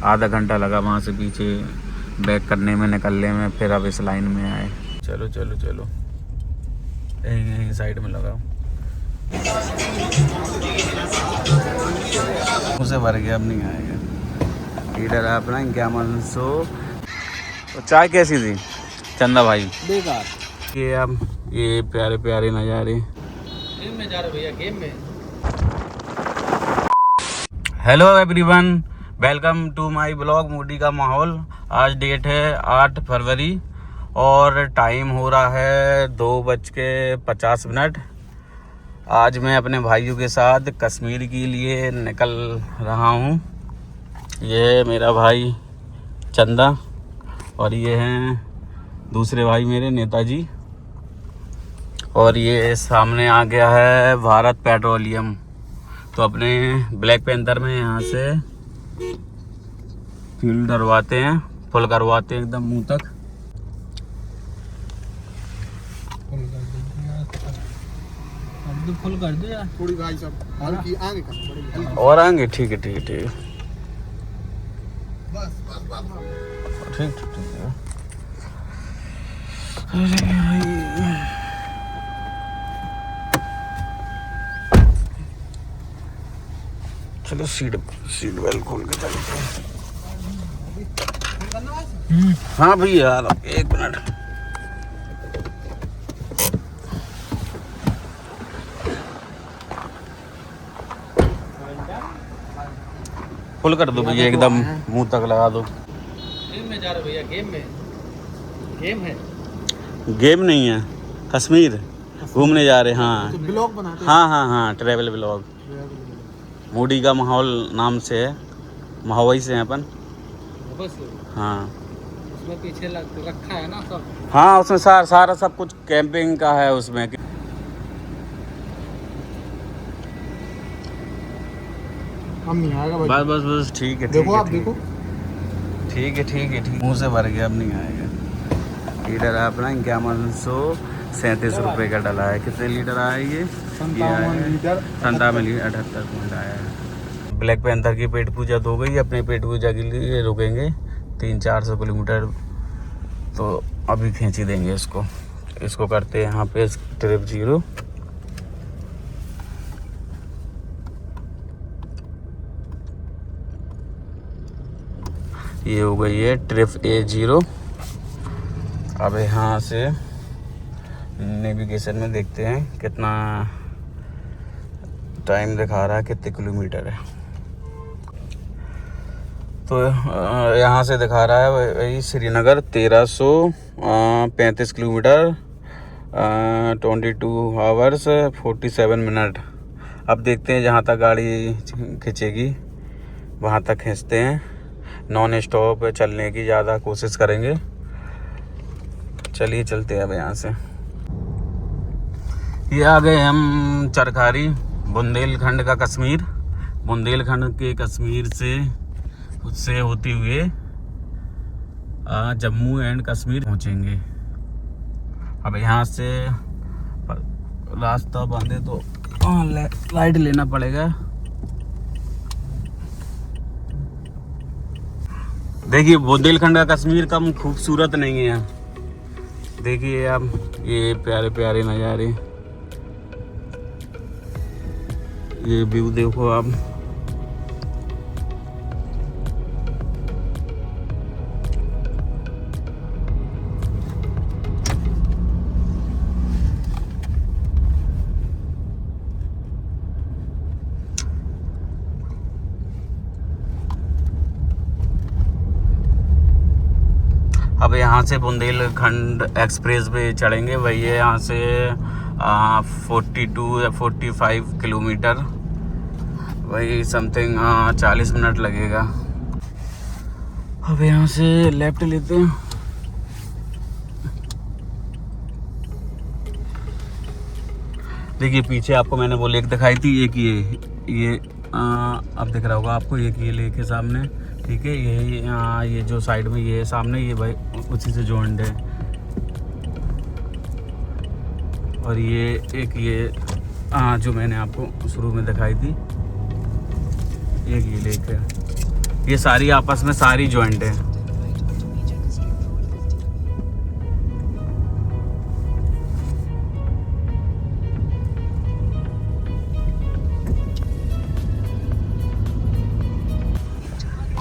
आधा घंटा लगा वहाँ से पीछे बैक करने में, निकलने में, फिर अब इस लाइन में आए। चलो चलो चलो, यहीं साइड में लगाओ। उसे भर गया, अब नहीं आएगा। लीडर है अपना क्या मनसो। तो चाय कैसी थी चंदा भाई? बेकार। ये अब ये प्यारे प्यारे नज़ारे। गेम में जा रहे भैया, गेम में। Hello everyone, welcome to my blog moody का माहौल। आज डेट है 8 फरवरी और टाइम हो रहा है 2:50। आज मैं अपने भाइयों के साथ कश्मीर के लिए निकल रहा हूँ। ये मेरा भाई चंदा और ये हैं दूसरे भाई मेरे नेताजी, और ये सामने आ गया है भारत पेट्रोलियम। तो अपने ब्लैक पैंथर में यहाँ से फ्यूल डलवाते हैं, फुल करवाते हैं एकदम मुंह तक। फुल कर दो यार थोड़ी भाई साहब, और आएंगे। ठीक है ठीक है ठीक है, बस बस बस ठीक ठीक है। चलो सीट बेल्ट खोल के चलते हैं। हाँ भैया यार, 1 मिनट। फुल कर दो भैया, एकदम मुंह तक लगा दो। गेम में जा रहे भैया, गेम में। गेम है, गेम नहीं है, कश्मीर घूमने जा रहे हैं। हाँ तो ब्लॉग बनाते हैं। हाँ हाँ हाँ, ट्रैवल ब्लॉग मूडी का माहौल नाम से है। महोई से हैं अपन। बस हाँ उसमें पीछे रखा है ना सब। हाँ, उसमें सारा सब कुछ कैंपिंग का है उसमें। हम नहीं आएगा भाई। बस बस बस, ठीक है। देखो आप देखो, ठीक है ठीक है ठीक। मुँह से भर गया, अब नहीं आएगा। लीटर है अपना 5137 रुपये का डला है। कितने लीटर आया ये? 57 लीटर 57 लीटर 78 मिनट आया है। ब्लैक पैंथर की पेट पूजा तो हो गई। अपने पेट पूजा के लिए रुकेंगे 300-400 किलोमीटर, तो अभी खींच ही देंगे इसको करते हैं यहाँ पे ट्रिप 0। ये हो गई है ट्रिप A0। अब यहाँ से नेविगेशन में देखते हैं कितना टाइम दिखा रहा है, कितने किलोमीटर है। तो यहाँ से दिखा रहा है वही श्रीनगर 1335 किलोमीटर, 22 आवर्स 47 मिनट। अब देखते हैं जहाँ तक गाड़ी खींचेगी वहाँ तक खींचते हैं। नॉन स्टॉप चलने की ज़्यादा कोशिश करेंगे। चलिए चलते हैं अब यहाँ से। ये आ गए हम चरखारी, बुंदेलखंड का कश्मीर। बुंदेलखंड के कश्मीर से होते हुए जम्मू एंड कश्मीर पहुँचेंगे। अब यहाँ से रास्ता बंद है तो लाइट लेना पड़ेगा। देखिए बुंदेलखंड का कश्मीर कम खूबसूरत नहीं है। देखिए आप ये प्यारे प्यारे नज़ारे, ये व्यू देखो आप। अब यहाँ से बुंदेलखंड एक्सप्रेस पे चढ़ेंगे। वही है यहाँ से 42 या 45 किलोमीटर, वही समथिंग 40 मिनट लगेगा। अब यहाँ से लेफ्ट लेते हैं। देखिए पीछे आपको मैंने वो लेक दिखाई थी, एक ये अब दिख रहा होगा आपको, एक ये लेक है सामने। ठीक है, ये जो साइड में ये सामने, ये भाई उसी से जॉइंट है। और ये एक जो मैंने आपको शुरू में दिखाई थी, एक ये लेक है। ये सारी आपस में सारी जॉइंट है।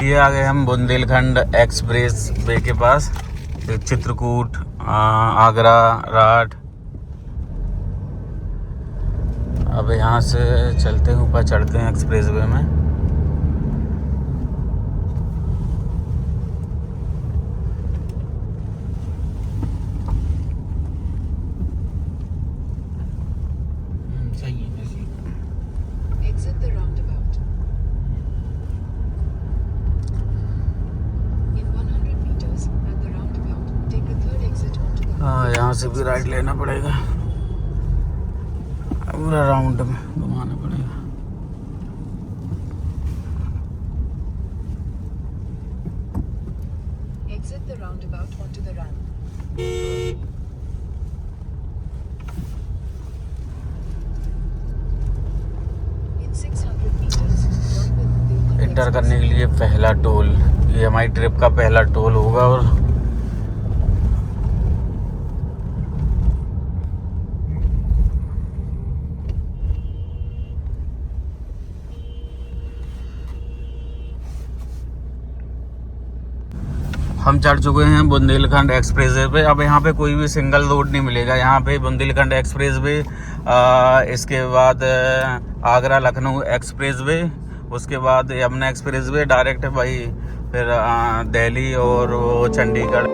ये आ गए हम बुंदेलखंड एक्सप्रेस वे के पास। चित्रकूट, आगरा, राठ। अब यहाँ से चलते हैं ऊपर, चढ़ते हैं एक्सप्रेस वे में। सही है ऐसी। Exit the roundabout. In 100 meters at the roundabout, take a third exit onto the हाँ, यहाँ से भी राइट लेना पड़ेगा, पूरा राउंड में घुमाना पड़ेगा। exit the roundabout onto the ramp. In 600 meters, turn with the inter करने के लिए पहला टोल, ये हमारी ट्रिप का पहला टोल होगा। और हम चढ़ चुके हैं बुंदेलखंड एक्सप्रेस वे पे। अब यहाँ पे कोई भी सिंगल रोड नहीं मिलेगा यहाँ पे। बुंदेलखंड एक्सप्रेस वे, इसके बाद आगरा लखनऊ एक्सप्रेस वे, उसके बाद यमुना एक्सप्रेस वे डायरेक्ट है भाई, फिर दिल्ली और वो चंडीगढ़।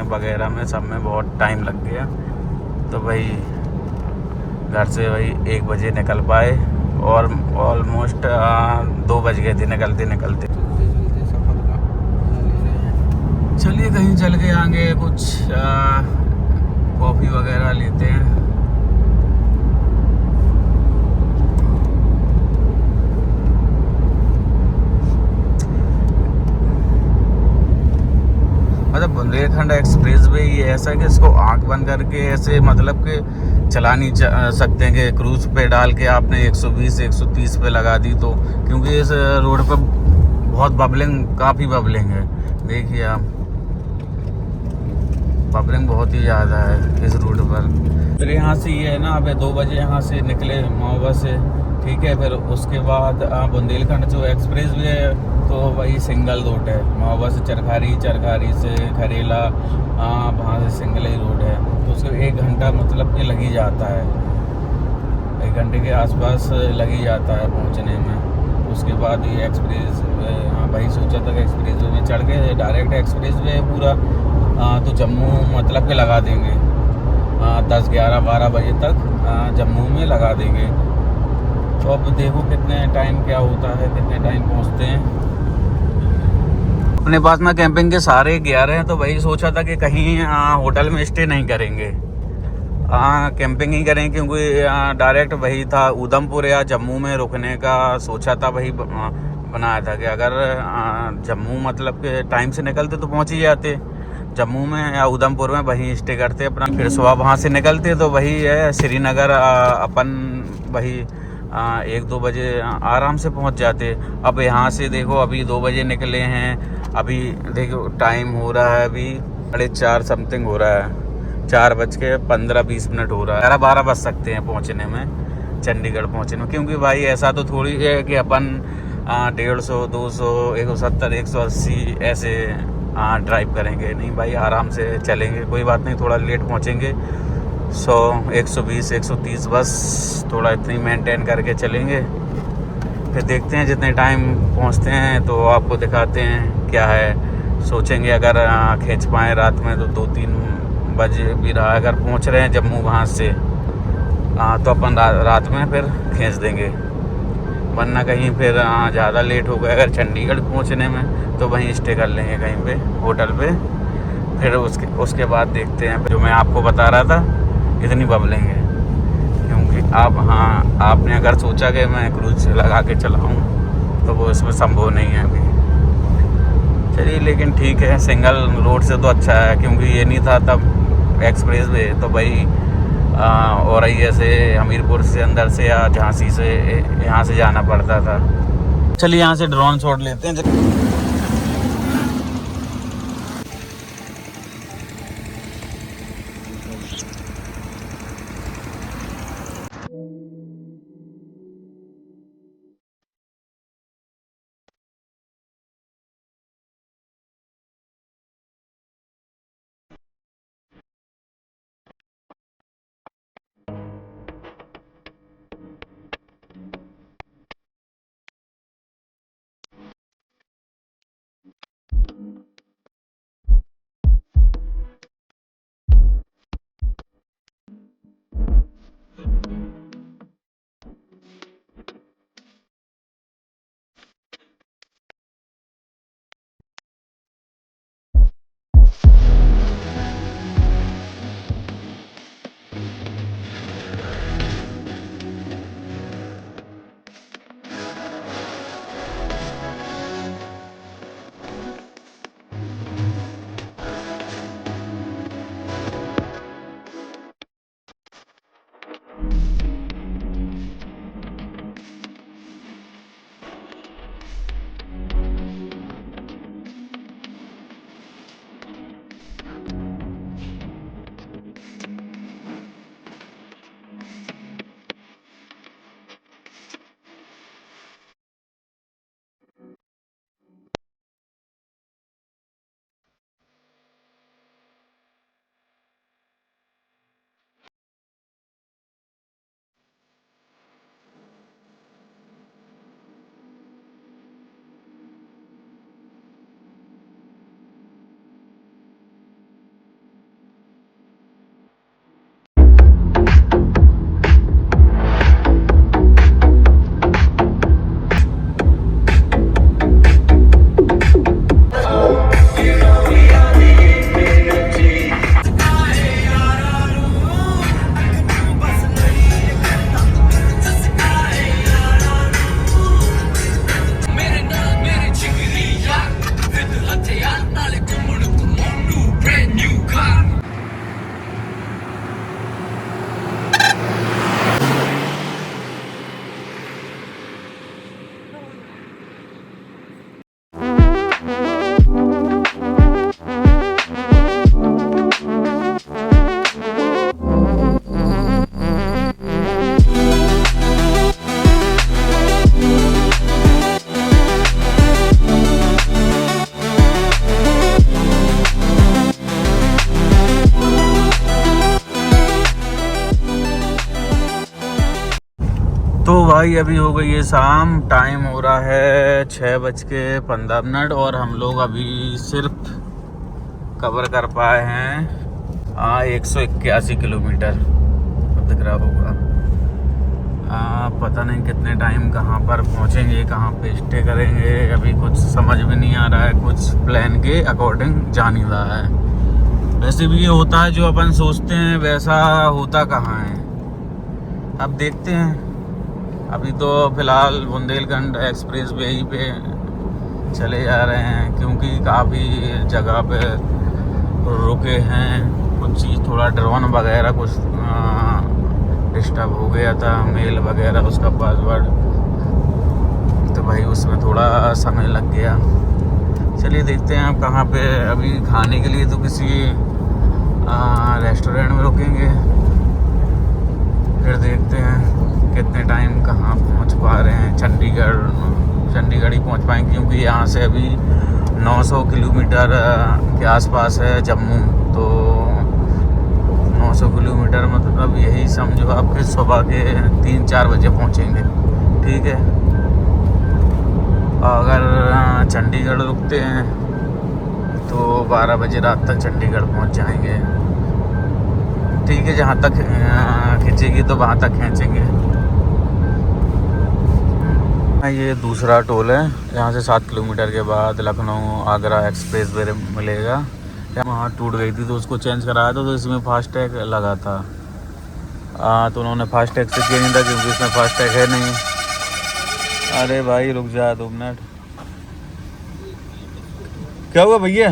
वगैरह में सब में बहुत टाइम लग गया, तो भाई घर से भाई 1 बजे निकल पाए और ऑलमोस्ट 2 बज गए थे निकलते निकलते। चलिए कहीं चल के आगे कुछ कॉफ़ी वगैरह लेते हैं। मतलब बुंदेलखंड एक्सप्रेस वे ये ऐसा है कि इसको आंख बंद करके ऐसे मतलब कि चला नहीं सकते हैं कि क्रूज पे डाल के आपने 120 130 पे लगा दी तो, क्योंकि इस रोड पे बहुत बबलिंग, काफ़ी बबलिंग है। देखिए आप, बबलिंग बहुत ही ज़्यादा है इस रूट पर। फिर यहाँ से ये है ना, अब 2 बजे यहाँ से निकले महोबा से, ठीक है। फिर उसके बाद बुंदेलखंड जो एक्सप्रेस वे है तो वही सिंगल रूट है, महोबा से चरखारी, चरखारी से खरेला, वहाँ से सिंगल ही रोड है। तो उसको 1 घंटा मतलब कि लग ही जाता है, 1 घंटे के आसपास लग ही जाता है पहुँचने में। उसके बाद ये एक्सप्रेस, हाँ भाई सोचा था कि एक्सप्रेस वे में चढ़ के डायरेक्ट एक्सप्रेस वे पूरा तो जम्मू मतलब के लगा देंगे, 10, 11, 12 बजे तक जम्मू में लगा देंगे। तो अब देखो कितने टाइम क्या होता है, कितने टाइम पहुंचते हैं। अपने पास में कैंपिंग के सारे 11 हैं, तो वही सोचा था कि कहीं होटल में स्टे नहीं करेंगे, कैंपिंग ही करेंगे, क्योंकि डायरेक्ट वही था उधमपुर या जम्मू में रुकने का सोचा था। वही बनाया था कि अगर जम्मू मतलब के टाइम से निकलते तो पहुंच ही जाते जम्मू में या उधमपुर में, वहीं स्टे करते अपना। फिर सुबह वहाँ से निकलते तो वही है श्रीनगर, अपन वही 1-2 बजे आराम से पहुँच जाते। अब यहाँ से देखो अभी 2 बजे निकले हैं, अभी देखो टाइम हो रहा है अभी 4:30 समथिंग हो रहा है, 4:15-20 हो रहा है। 11-12 बज सकते हैं पहुँचने में, चंडीगढ़ पहुँचने में। क्योंकि भाई ऐसा तो थोड़ी है कि अपन 150, 200, 170, 180 ऐसे ड्राइव करेंगे, नहीं भाई आराम से चलेंगे, कोई बात नहीं। थोड़ा लेट पहुँचेंगे, 100, 120, 130 बस थोड़ा इतनी मेंटेन करके चलेंगे। फिर देखते हैं जितने टाइम पहुंचते हैं तो आपको दिखाते हैं क्या है। सोचेंगे अगर खींच पाएँ रात में तो 2-3 बजे भी रहा, अगर पहुंच रहे हैं जम्मू वहाँ से तो अपन रात में फिर खींच देंगे, वरना कहीं फिर ज़्यादा लेट हो गया अगर चंडीगढ़ पहुंचने में तो वहीं स्टे कर लेंगे कहीं पे होटल पे। फिर उसके बाद देखते हैं। जो मैं आपको बता रहा था, इतनी बबलेंगे, क्योंकि आप आपने अगर सोचा कि मैं क्रूज लगा के चलाऊँ तो वो इसमें संभव नहीं है अभी। चलिए, लेकिन ठीक है, सिंगल रोड से तो अच्छा है, क्योंकि ये नहीं था तब एक्सप्रेस वे तो भाई औरैया से, हमीरपुर से अंदर से या झांसी से यहाँ से जाना पड़ता था। चलिए यहाँ से ड्रोन शॉट लेते हैं। तो भाई अभी हो गई है शाम, टाइम हो रहा है 6:15 और हम लोग अभी सिर्फ कवर कर पाए हैं 181 किलोमीटर। दिख रहा होगा। पता नहीं कितने टाइम कहाँ पर पहुँचेंगे, कहाँ पे स्टे करेंगे, अभी कुछ समझ में नहीं आ रहा है। कुछ प्लान के अकॉर्डिंग जा नहीं रहा है। वैसे भी ये होता है जो अपन सोचते हैं वैसा होता कहाँ है। अब देखते हैं। अभी तो फिलहाल बुंदेलखंड एक्सप्रेस वे ही पे चले जा रहे हैं, क्योंकि काफ़ी जगह पे रुके हैं। कुछ चीज़ थोड़ा ड्रोन वगैरह कुछ डिस्टर्ब हो गया था, मेल वगैरह उसका पासवर्ड, तो भाई उसमें थोड़ा समय लग गया। चलिए देखते हैं अब कहाँ पे। अभी खाने के लिए तो किसी रेस्टोरेंट में रुकेंगे, फिर देखते हैं कितने टाइम कहाँ पहुँच पा रहे हैं। चंडीगढ़ ही पहुँच पाएंगे, क्योंकि यहाँ से अभी 900 किलोमीटर के आसपास है जम्मू। तो 900 किलोमीटर मतलब यही समझो आपके सुबह के 3-4 बजे पहुँचेंगे। ठीक है, अगर चंडीगढ़ रुकते हैं तो 12 बजे रात तक चंडीगढ़ पहुँच जाएंगे। ठीक है, जहाँ तक खींचेगी तो वहाँ तक खींचेंगे। ये दूसरा टोल है, यहाँ से 7 किलोमीटर के बाद लखनऊ आगरा एक्सप्रेस वे मिलेगा। वहाँ टूट गई थी तो उसको चेंज कराया था, तो इसमें फास्ट टैग लगा था। तो उन्होंने फास्ट टैग से किया नहीं था क्योंकि इसमें फास्ट टैग है नहीं। अरे भाई रुक जा 2 मिनट। क्या हुआ भैया?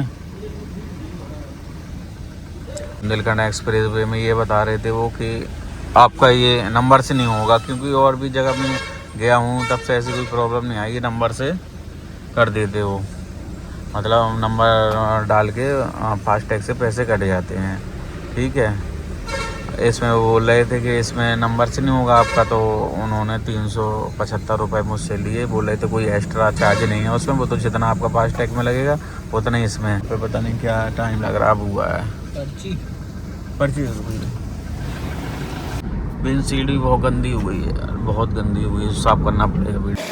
बुंदेलखंड एक्सप्रेस वे में ये बता रहे थे वो कि आपका ये नंबर से नहीं होगा, क्योंकि और भी जगह में गया हूँ तब से ऐसी कोई प्रॉब्लम नहीं आई। नंबर से कर देते हो, मतलब नंबर डाल के फास्ट टैग से पैसे कट जाते हैं। ठीक है, इसमें वो बोल रहे थे कि इसमें नंबर से नहीं होगा आपका, तो उन्होंने 375 रुपये मुझसे लिए। बोल रहे थे कोई एक्स्ट्रा चार्ज नहीं है उसमें, वो तो जितना आपका फास्ट टैग में लगेगा उतना ही इसमें। तो पता नहीं क्या टाइम लग रहा हुआ है। पर्ची विंडशील्ड भी बहुत गंदी हो गई है यार, बहुत गंदी हो गई है, साफ करना पड़ेगा वीडियो।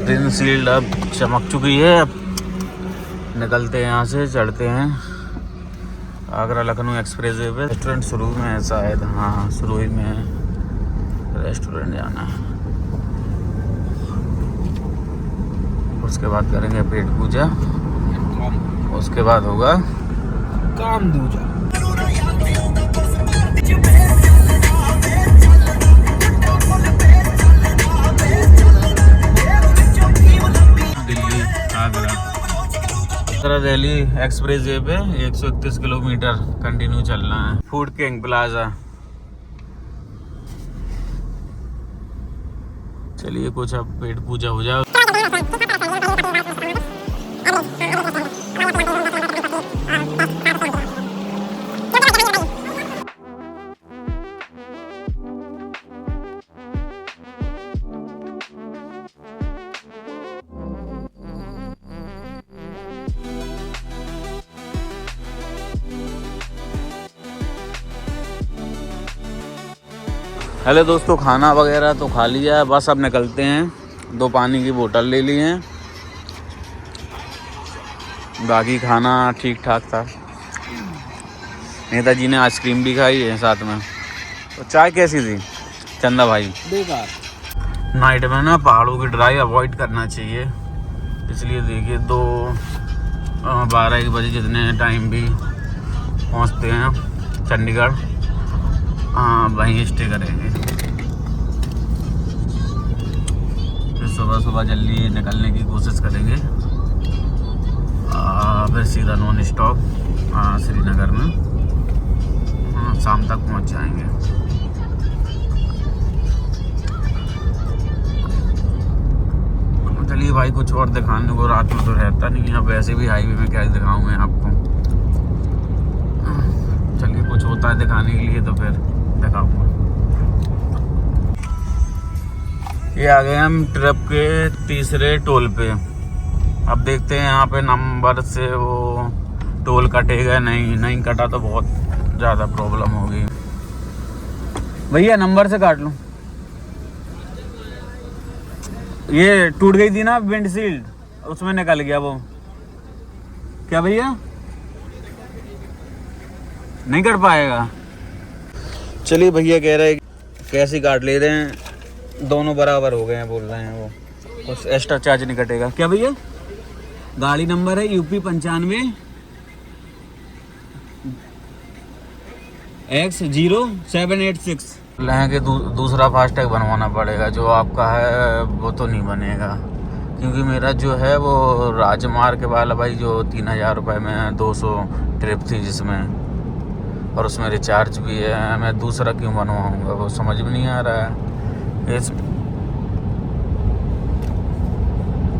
विंडशील्ड अब चमक चुकी है। अब निकलते हैं यहाँ से, चढ़ते हैं आगरा लखनऊ एक्सप्रेस वे पे। रेस्टोरेंट शुरू में है शायद, हाँ शुरू ही में है, रेस्टोरेंट जाना है। उसके बाद करेंगे पेट पूजा, उसके बाद होगा काम दूजा। दिल्ली आगरा दिल्ली एक्सप्रेस वे पे 131 किलोमीटर कंटिन्यू चलना है। Food king plaza. चलिए कुछ अब पेट पूजा हो जाए। हेलो दोस्तों, खाना वगैरह तो खा लिया है, बस अब निकलते हैं। 2 पानी की बोतल ले ली हैं, बाकी खाना ठीक ठाक था। नेताजी ने आइसक्रीम भी खाई है साथ में। तो चाय कैसी थी चंदा भाई? बेकार। नाइट में ना पहाड़ों की ड्राइव अवॉइड करना चाहिए, इसलिए देखिए 12-1 बजे जितने टाइम भी पहुंचते हैं चंडीगढ़, हाँ वहीं स्टे करेंगे। फिर सुबह जल्दी निकलने की कोशिश करेंगे, फिर सीधा नॉन स्टॉप श्रीनगर में, हाँ शाम तक पहुंच जाएंगे। चलिए भाई, कुछ और दिखाने को रात में तो रहता नहीं है, अब वैसे भी हाईवे में क्या दिखाऊं मैं आपको। चलिए कुछ होता है दिखाने के लिए तो फिर दिखाऊंगा। ये आ गए हम ट्रिप के तीसरे टोल पे। अब देखते हैं यहाँ पे नंबर से वो टोल कटेगा, नहीं कटा तो बहुत ज़्यादा प्रॉब्लम होगी। भैया नंबर से काट लूँ। ये टूट गई थी ना विंडशील्ड, उसमें निकल गया वो। क्या भैया नहीं कर पाएगा? चलिए भैया कह रहे कैसे काट ले रहे हैं, दोनों बराबर हो गए हैं बोल रहे हैं, वो कुछ एक्स्ट्रा चार्ज नहीं कटेगा। क्या भैया? गाड़ी नंबर है UP 95 X0786। लेंगे दूसरा फास्टैग बनवाना पड़ेगा, जो आपका है वो तो नहीं बनेगा, क्योंकि मेरा जो है वो राजमार्ग के वाला भाई जो 3000 रुपये में 200 ट्रिप थी जिसमें, और उसमें रिचार्ज भी है। मैं दूसरा क्यों बनवाऊँगा, वो समझ में नहीं आ रहा है। इस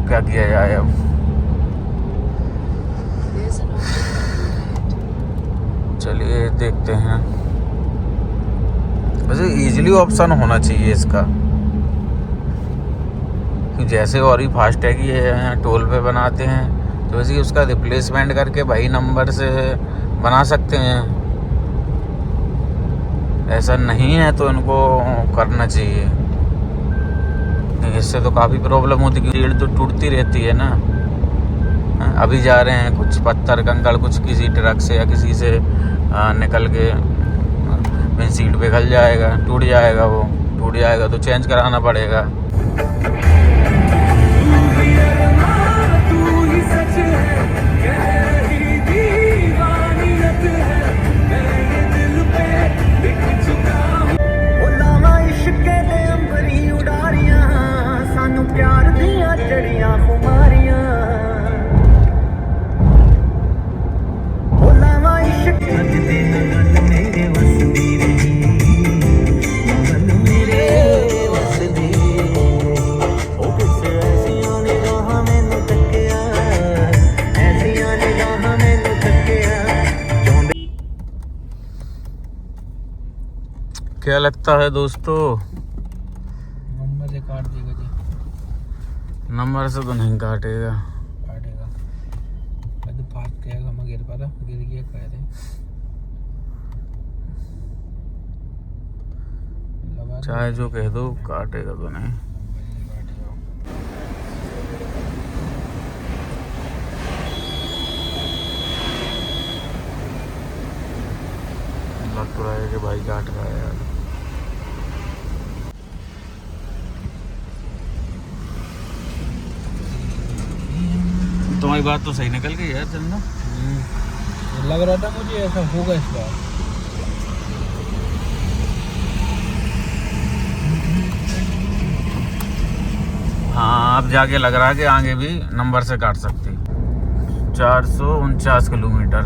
क्या किया जाए अब? There's an चलिए देखते हैं। वैसे इजीली ऑप्शन होना चाहिए इसका, कि जैसे और ही फास्टैग ये टोल पे बनाते हैं तो वैसे ही उसका रिप्लेसमेंट करके भाई नंबर से बना सकते हैं। ऐसा नहीं है तो इनको करना चाहिए, इससे तो काफ़ी प्रॉब्लम होती है, रीढ़ तो टूटती रहती है ना। अभी जा रहे हैं, कुछ पत्थर कंकड़ कुछ किसी ट्रक से या किसी से निकल के मेन सीट पे खल जाएगा, टूट जाएगा, वो टूट जाएगा तो चेंज कराना पड़ेगा। क्या लगता है दोस्तों? नंबर से काट देगा जी। नंबर से तो नहीं काटेगा। काटेगा। मैं तो फास्ट कहेगा, मैं गिर पड़ा, गिर गया कह रहे। चाहे जो कह दो, काटेगा तो नहीं। लग तो रहा है कि भाई काट रहा है यार। तुम्हारी बात तो सही निकल गई यार चंदा। लग रहा था मुझे ऐसा होगा इस बार। हाँ, अब जाके लग रहा है कि आगे भी नंबर से काट सकती। 449 किलोमीटर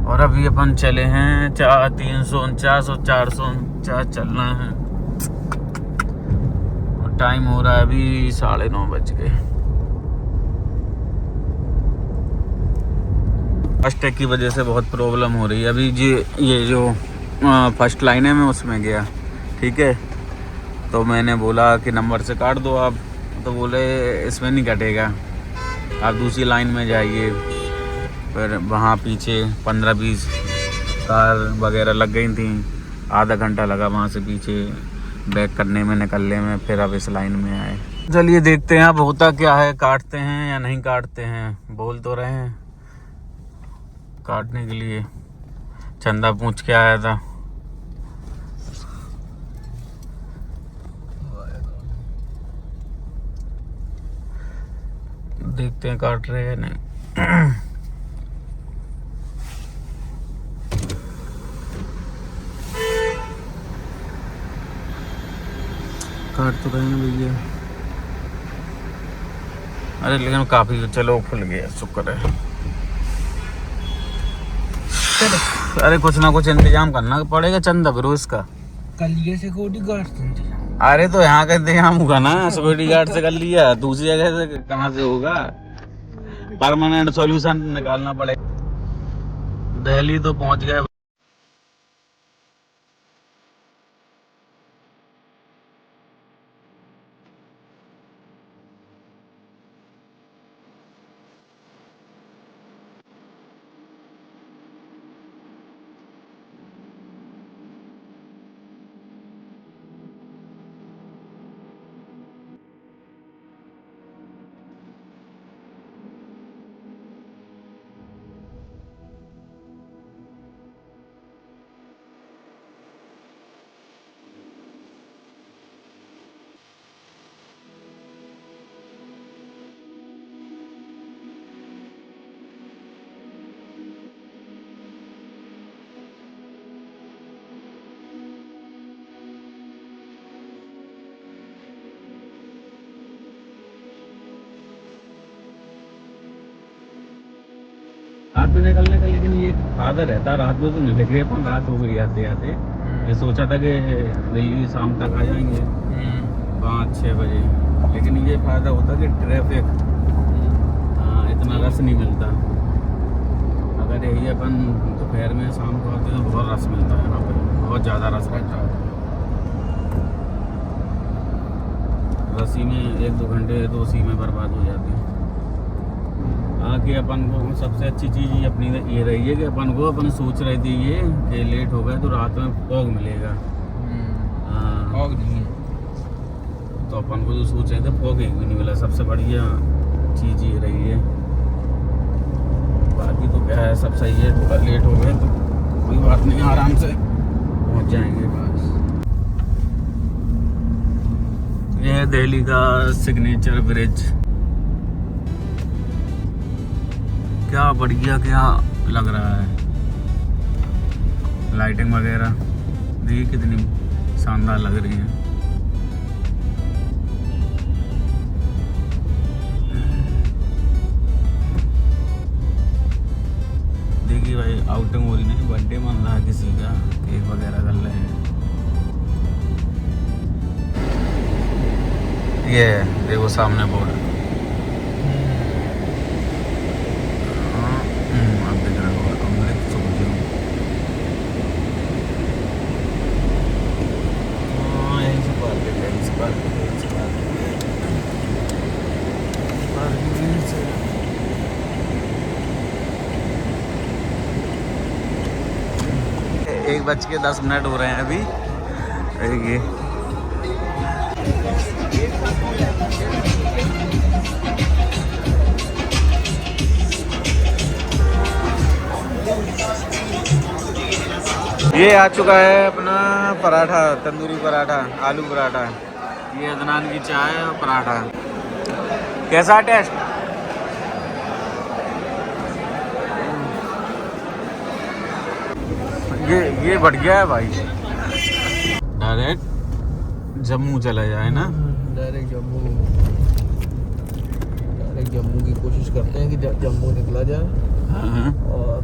और अभी अपन चले हैं 349 और 449 चलना है। और टाइम हो रहा है अभी 9:30 बज गए। फास्टैग की वजह से बहुत प्रॉब्लम हो रही है। अभी ये जो फर्स्ट लाइन है, मैं उसमें गया, ठीक है, तो मैंने बोला कि नंबर से काट दो आप, तो बोले इसमें नहीं कटेगा, आप दूसरी लाइन में जाइए। फिर वहाँ पीछे 15-20 कार वगैरह लग गई थी, आधा घंटा लगा वहाँ से पीछे बैक करने में, निकलने में। फिर अब इस लाइन में आए। चलिए देखते हैं अब होता क्या है, काटते हैं या नहीं काटते हैं। बोल तो रहे हैं काटने के लिए, चंदा पूछ के आया था। देखते हैं काट रहे हैं नहीं। काट तो रहे हैं भैया। अरे लेकिन काफी, चलो खुल गया, शुक्र है। अरे कुछ ना कुछ इंतजाम करना पड़ेगा चंदा ब्रो इसका। कल ये सिक्योरिटी गार्ड। अरे तो यहाँ का इंतजाम होगा ना, सिक्योरिटी गार्ड से कर लिया, दूसरी जगह से कहाँ से होगा? परमानेंट सॉल्यूशन निकालना पड़ेगा। दिल्ली तो पहुंच गए। रात में निकलने का, लेकिन ये फायदा रहता, रात में तो नहीं निकले अपन, रात हो गई आते आते। ये सोचा था कि दिल्ली शाम तक आ जाएंगे 5-6 बजे, लेकिन ये फायदा होता कि ट्रैफिक इतना रश नहीं मिलता। अगर यही अपन दोपहर में शाम को आते तो बहुत रश मिलता है यहाँ पे, बहुत ज़्यादा रश रहता है। रसी में 1-2 घंटे तो उसी में बर्बाद हो जाते हैं। आके अपन को सबसे अच्छी चीज़ ये अपनी ये रही है कि अपन सोच रहे थे ये कि लेट हो गए तो रात में फॉग मिलेगा। फॉग नहीं है, तो अपन को जो सोच रहे थे फॉग एक भी नहीं मिला। सबसे बढ़िया चीज़ ये रही है। बाकी तो क्या है, सब सही है। थोड़ा लेट हो गए तो कोई बात नहीं, आराम से पहुंच जाएंगे बस। ये है दिल्ली का सिग्नेचर ब्रिज। क्या बढ़िया, क्या लग रहा है। लाइटिंग वगैरह देखिए कितनी शानदार लग रही है। देखिए भाई, आउटिंग हो रही नहीं, बर्थडे मन रहा है किसी का, केक वगैरह कर रहे हैं। ये है, देखो सामने बोर्ड। आप देख रहे हो अमृत सुखदेव। यहीं से पार्किंग है, इस पार्किंग है, इस पार्किंग से। 1:10 हो रहे हैं अभी। देखिए ये आ चुका है अपना पराठा, तंदूरी पराठा, आलू पराठा। ये अदनान की चाय और पराठा। कैसा टेस्ट? ये बढ़ गया है भाई। डायरेक्ट जम्मू चला जाए ना। डायरेक्ट जम्मू की कोशिश करते हैं कि जम्मू निकला जाए। हाँ। और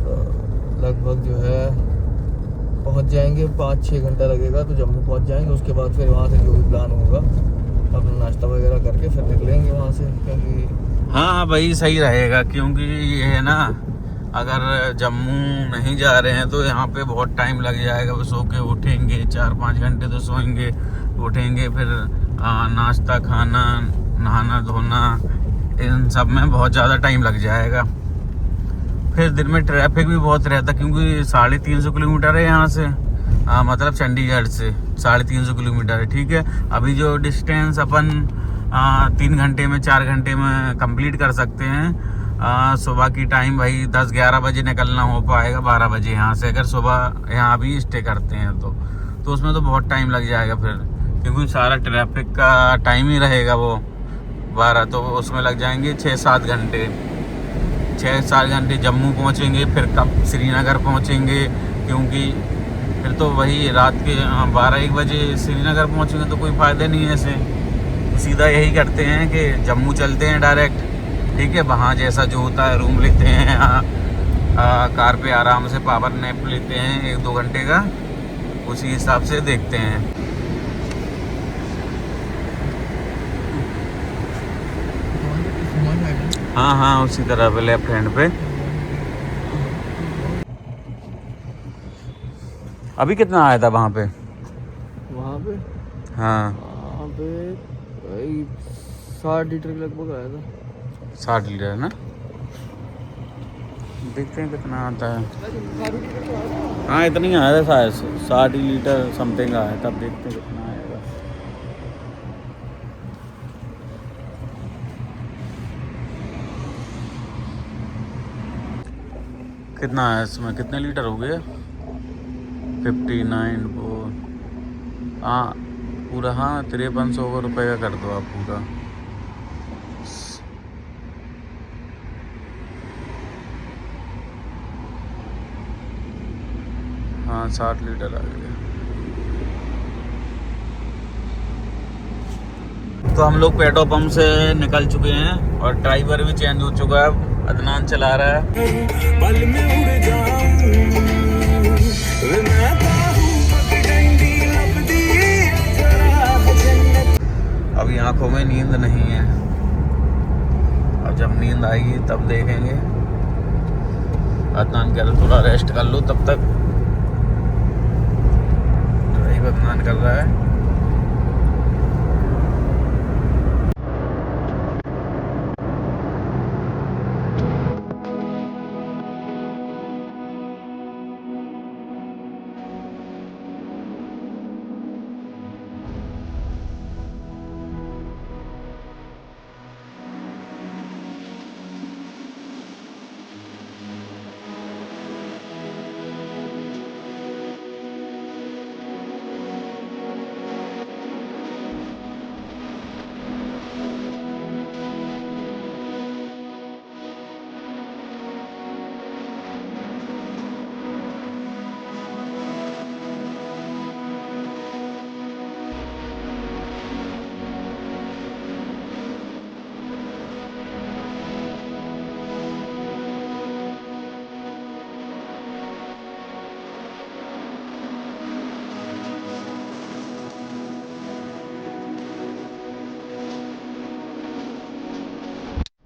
लगभग जो है पहुंच जाएंगे, 5-6 घंटा लगेगा तो जम्मू पहुंच जाएंगे। उसके बाद फिर वहाँ से जो भी प्लान होगा अपना नाश्ता वगैरह करके फिर निकलेंगे वहाँ से, क्योंकि हाँ भाई सही रहेगा। क्योंकि ये है ना, अगर जम्मू नहीं जा रहे हैं तो यहाँ पे बहुत टाइम लग जाएगा। सो के उठेंगे, 4-5 घंटे तो सोएंगे, उठेंगे फिर नाश्ता खाना, नहाना धोना, इन सब में बहुत ज़्यादा टाइम लग जाएगा। फिर दिन में ट्रैफिक भी बहुत रहता, क्योंकि 350 किलोमीटर है यहाँ से, मतलब चंडीगढ़ से 350 किलोमीटर है। ठीक है, अभी जो डिस्टेंस अपन 3 घंटे में 4 घंटे में कंप्लीट कर सकते हैं। सुबह की टाइम भाई 10-11 बजे निकलना हो पाएगा, 12 बजे यहाँ से, अगर सुबह यहाँ भी स्टे करते हैं तो उसमें तो बहुत टाइम लग जाएगा फिर, क्योंकि सारा ट्रैफिक का टाइम ही रहेगा वो 12, तो उसमें लग जाएंगे 6-7 घंटे। 6-7 घंटे जम्मू पहुँचेंगे, फिर कब श्रीनगर पहुँचेंगे, क्योंकि फिर तो वही रात के 12-1 बजे श्रीनगर पहुँचेंगे तो कोई फ़ायदा नहीं है ऐसे। सीधा यही करते हैं कि जम्मू चलते हैं डायरेक्ट। ठीक है, वहाँ जैसा जो होता है रूम लेते हैं, कार पे आराम से पावर नैप लेते हैं 1-2 घंटे का, उसी हिसाब से देखते हैं। हाँ उसी तरह पे लेफ्ट हैंड पे। अभी कितना आया था वहाँ पे? वहाँ पे हाँ 60 लीटर के लगभग आया था। 60 लीटर ना, देखते हैं कितना आता है। हाँ इतना ही आया था शायद, 60 लीटर समथिंग आया था। अब देखते हैं कितना आएगा। कितना आया इसमें, कितने लीटर हो गया? 59 वो, हाँ पूरा, हाँ 5300 रुपये का कर दो आप पूरा। हाँ 60 लीटर आ गया। तो हम लोग पेट्रोल पंप से निकल चुके हैं और ड्राइवर भी चेंज हो चुका है। अब अदनान चला रहा है। अभी आंखों में नींद नहीं है, अब जब नींद आएगी तब देखेंगे। अदनान कह रहा थोड़ा रेस्ट कर लो, तब तक ड्राइव अदनान कर रहा है।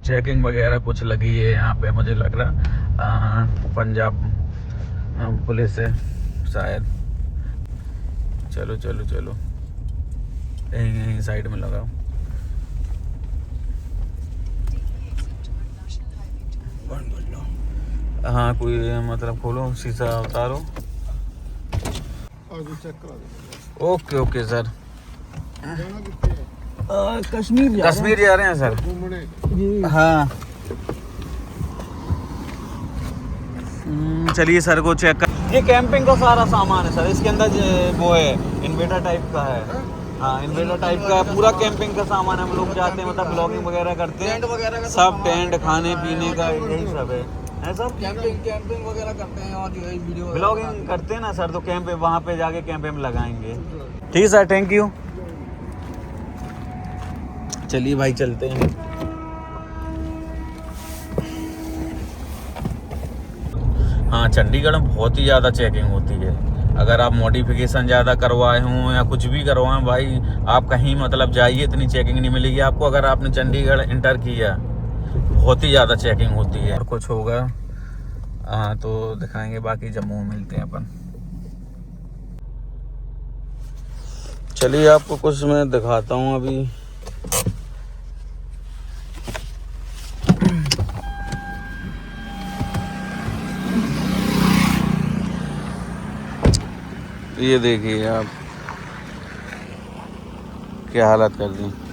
चेकिंग वगैरह कुछ लगी है यहाँ पे, मुझे लग रहा पंजाब पुलिस है शायद। चलो चलो चलो, यहीं यहीं साइड में लगाओ। हाँ कोई मतलब खोलो, शीशा उतारो। Okay okay sir. Kashmir Kashmir जा रहे हैं सर। हाँ चलिए सर को चेक कर। ये कैंपिंग का सारा सामान है सर, इसके अंदर वो है इन्वर्टर टाइप का है। हाँ इन्वर्टर टाइप का पूरा कैंपिंग का सामान है। हम लोग जाते हैं मतलब ब्लॉगिंग वगैरह करते हैं, टेंट वगैरह का सब टेंट खाने पीने का यही सब है सर। कैंपिंग वगैरह करते हैं और जो है वीडियो ब्लॉगिंग करते हैं ना सर, तो कैंप वहाँ पे जाके कैंप में लगाएंगे। ठीक है सर, थैंक यू। चलिए भाई चलते हैं। हाँ चंडीगढ़ में बहुत ही ज़्यादा चेकिंग होती है। अगर आप मॉडिफिकेशन ज़्यादा करवाए हों या कुछ भी करवाएं भाई, आप कहीं मतलब जाइए इतनी चेकिंग नहीं मिलेगी आपको। अगर आपने चंडीगढ़ इंटर किया, बहुत ही ज़्यादा चेकिंग होती है। और कुछ होगा हाँ तो दिखाएंगे, बाकी जम्मू में मिलते हैं अपन। चलिए आपको कुछ मैं दिखाता हूँ अभी। ये देखिए आप क्या हालत कर दी।